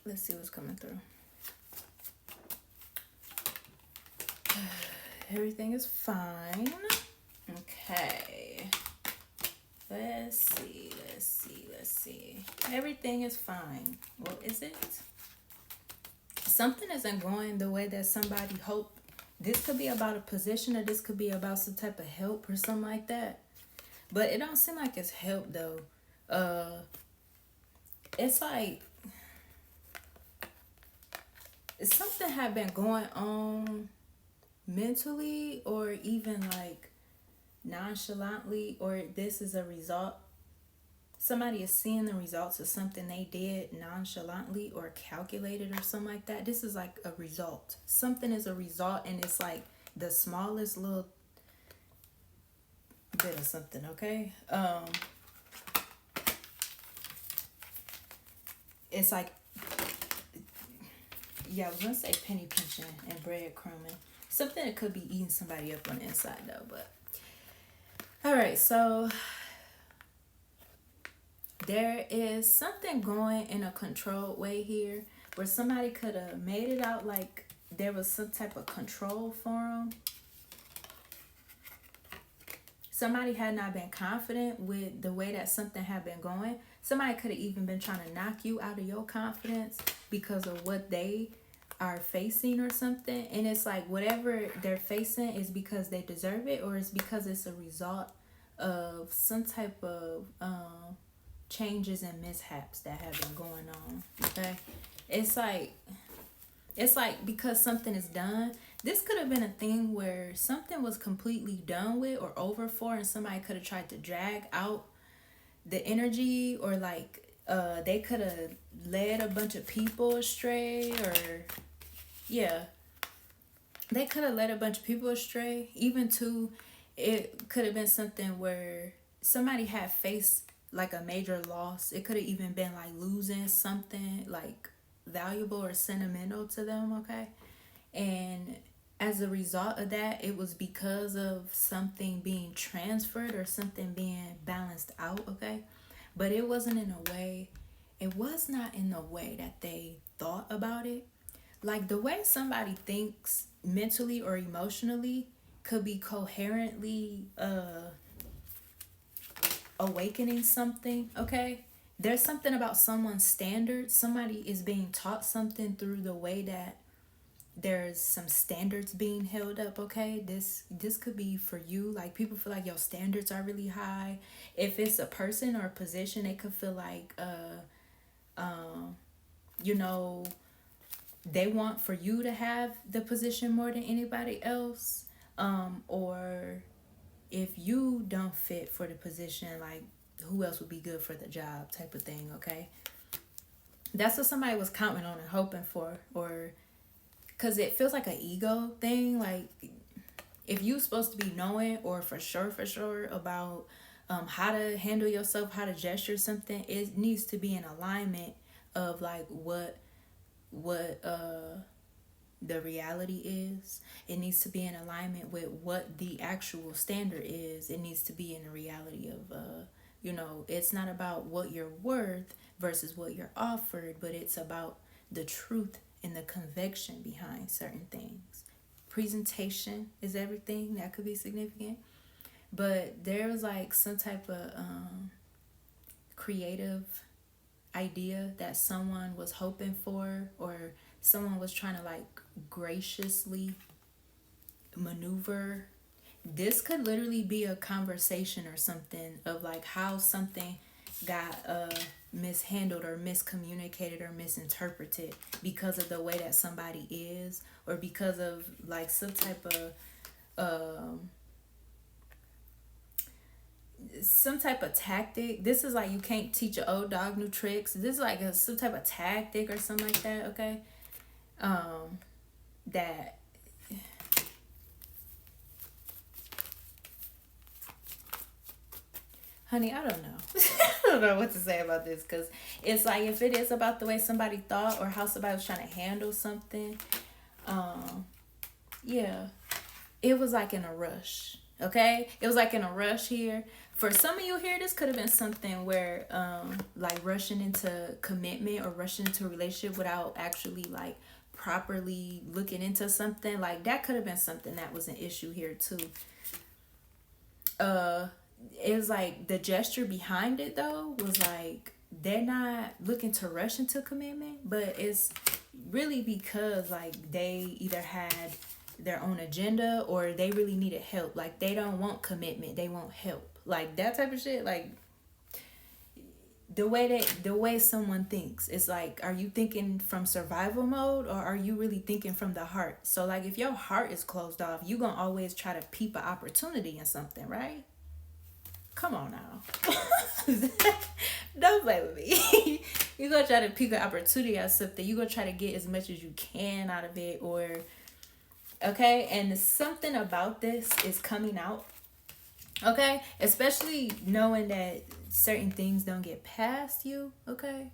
Let's see what's coming through. Everything is fine. Okay. Let's see. Everything is fine. Well, is it? Something isn't going the way that somebody hoped. This could be about a position, or this could be about some type of help or something like that. But it don't seem like it's help though. It's like something had been going on mentally, or even like nonchalantly, or this is a result. Somebody is seeing the results of something they did nonchalantly or calculated or something like that. This is like a result. Something is a result, and it's like the smallest little bit of something, okay? It's like, yeah, I was gonna say penny pinching and breadcrumbing. Something that could be eating somebody up on the inside though, but all right, so there is something going in a controlled way here, where somebody could have made it out like there was some type of control for them. Somebody had not been confident with the way that something had been going. Somebody could have even been trying to knock you out of your confidence because of what they are facing or something. And it's like whatever they're facing is because they deserve it, or it's because it's a result of some type of changes and mishaps that have been going on. Okay, it's like because something is done. This could have been a thing where something was completely done with or over for, and somebody could have tried to drag out the energy, or like they could have led a bunch of people astray, or yeah, they could have led a bunch of people astray. Even too, it could have been something where somebody had faced like a major loss. It could have even been like losing something like valuable or sentimental to them, okay? And as a result of that, it was because of something being transferred or something being balanced out, okay? But it wasn't in a way, it was not in the way that they thought about it. Like the way somebody thinks mentally or emotionally could be coherently awakening something, okay? There's something about someone's standards. Somebody is being taught something through the way that there's some standards being held up, okay? This could be for you. Like people feel like your standards are really high. If it's a person or a position, they could feel like you know, they want for you to have the position more than anybody else. Or if you don't fit for the position, like who else would be good for the job type of thing, okay? That's what somebody was counting on and hoping for, or because it feels like an ego thing. Like if you're supposed to be knowing or for sure about how to handle yourself, how to gesture something, it needs to be in alignment of like what the reality is. It needs to be in alignment with what the actual standard is. It needs to be in the reality of you know, it's not about what you're worth versus what you're offered, but it's about the truth and the conviction behind certain things. Presentation is everything. That could be significant. But there was like some type of creative idea that someone was hoping for, or someone was trying to like graciously maneuver. This could literally be a conversation or something of like how something got mishandled or miscommunicated or misinterpreted because of the way that somebody is, or because of like some type of tactic. This is like you can't teach an old dog new tricks. This is like some type of tactic or something like that, okay? That honey, I don't know. I don't know what to say about this, because it's like if it is about the way somebody thought or how somebody was trying to handle something, yeah, it was like in a rush. Okay, it was like in a rush here. For some of you here, this could have been something where like rushing into commitment or rushing into a relationship without actually like properly looking into something. Like that could have been something that was an issue here too. It was like the gesture behind it though was like they're not looking to rush into commitment, but it's really because like they either had their own agenda or they really needed help. Like they don't want commitment, they want help, like that type of shit. Like the way someone thinks, it's like, are you thinking from survival mode or are you really thinking from the heart? So like if your heart is closed off, you gonna always try to peep an opportunity in something, right? Come on now. Don't play with me. You gonna try to peep an opportunity out of something, you gonna try to get as much as you can out of it. Or okay, and something about this is coming out, okay, especially knowing that certain things don't get past you, okay.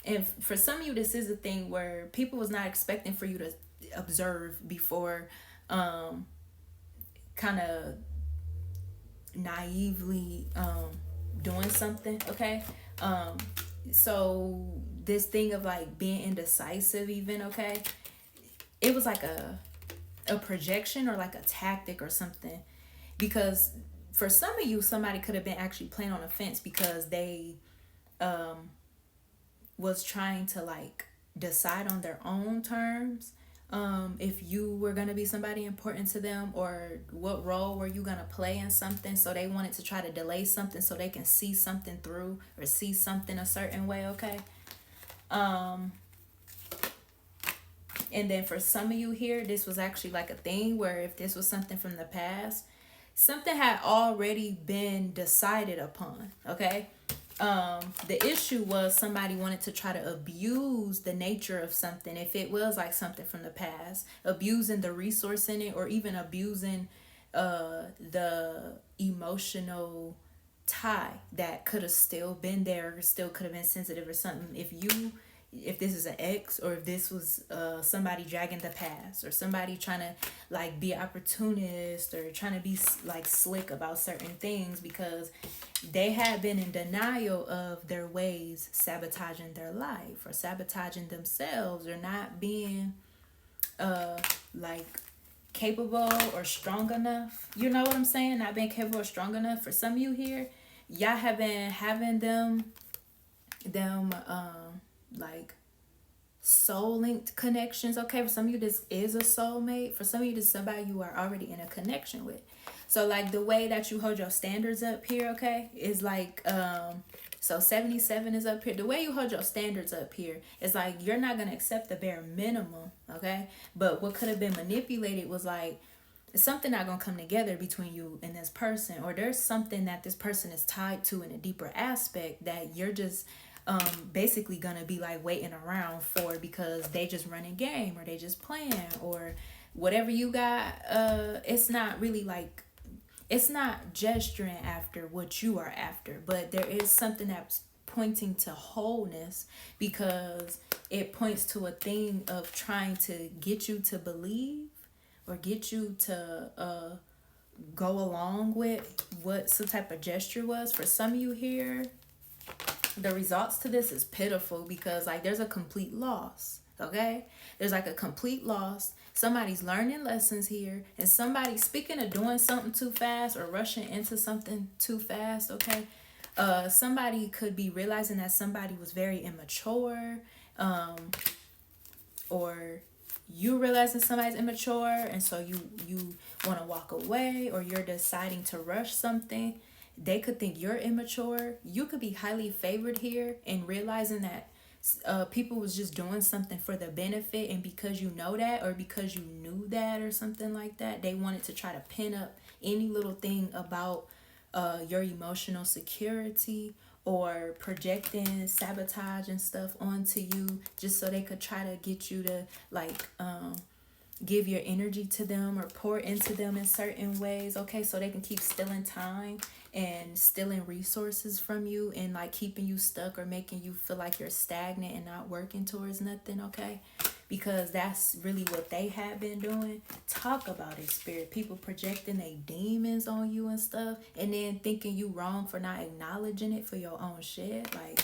And for some of you, this is a thing where people was not expecting for you to observe before kind of naively doing something, okay. So this thing of like being indecisive even, okay, it was like a projection or like a tactic or something. Because for some of you, somebody could have been actually playing on a fence because they was trying to like decide on their own terms if you were going to be somebody important to them, or what role were you going to play in something. So they wanted to try to delay something so they can see something through or see something a certain way, okay. And then for some of you here, this was actually like a thing where if this was something from the past, something had already been decided upon, okay. The issue was somebody wanted to try to abuse the nature of something. If it was like something from the past, abusing the resource in it, or even abusing the emotional tie that could have still been there, or still could have been sensitive or something. If this is an ex, or if this was somebody dragging the past, or somebody trying to like be an opportunist or trying to be like slick about certain things because they had been in denial of their ways, sabotaging their life or sabotaging themselves, or not being like capable or strong enough. You know what I'm saying? Not being capable or strong enough. For some of you here, y'all have been having them like soul linked connections, okay. For some of you, this is a soulmate. For some of you, this is somebody you are already in a connection with. So like the way that you hold your standards up here, okay, is like so 77 is up here. The way you hold your standards up here is like you're not gonna accept the bare minimum, okay. But what could have been manipulated was like something not gonna come together between you and this person, or there's something that this person is tied to in a deeper aspect that you're just basically gonna be like waiting around for, because they just running game, or they just playing, or whatever you got. It's not really like, it's not gesturing after what you are after, but there is something that's pointing to wholeness, because it points to a thing of trying to get you to believe, or get you to go along with what some type of gesture was. For some of you here, the results to this is pitiful, because like there's a complete loss, okay. There's like a complete loss. Somebody's learning lessons here, and somebody, speaking of doing something too fast or rushing into something too fast, okay, somebody could be realizing that somebody was very immature, or you realizing somebody's immature, and so you want to walk away, or you're deciding to rush something. They could think you're immature. You could be highly favored here, and realizing that people was just doing something for the benefit, and because you know that, or because you knew that, or something like that, they wanted to try to pin up any little thing about your emotional security, or projecting sabotage and stuff onto you, just so they could try to get you to like give your energy to them, or pour into them in certain ways, okay, so they can keep stealing time and stealing resources from you, and like keeping you stuck, or making you feel like you're stagnant and not working towards nothing, okay. because that's really what they have been doing. Talk about it, spirit. People projecting their demons on you and stuff, and then thinking you wrong for not acknowledging it for your own shit. Like,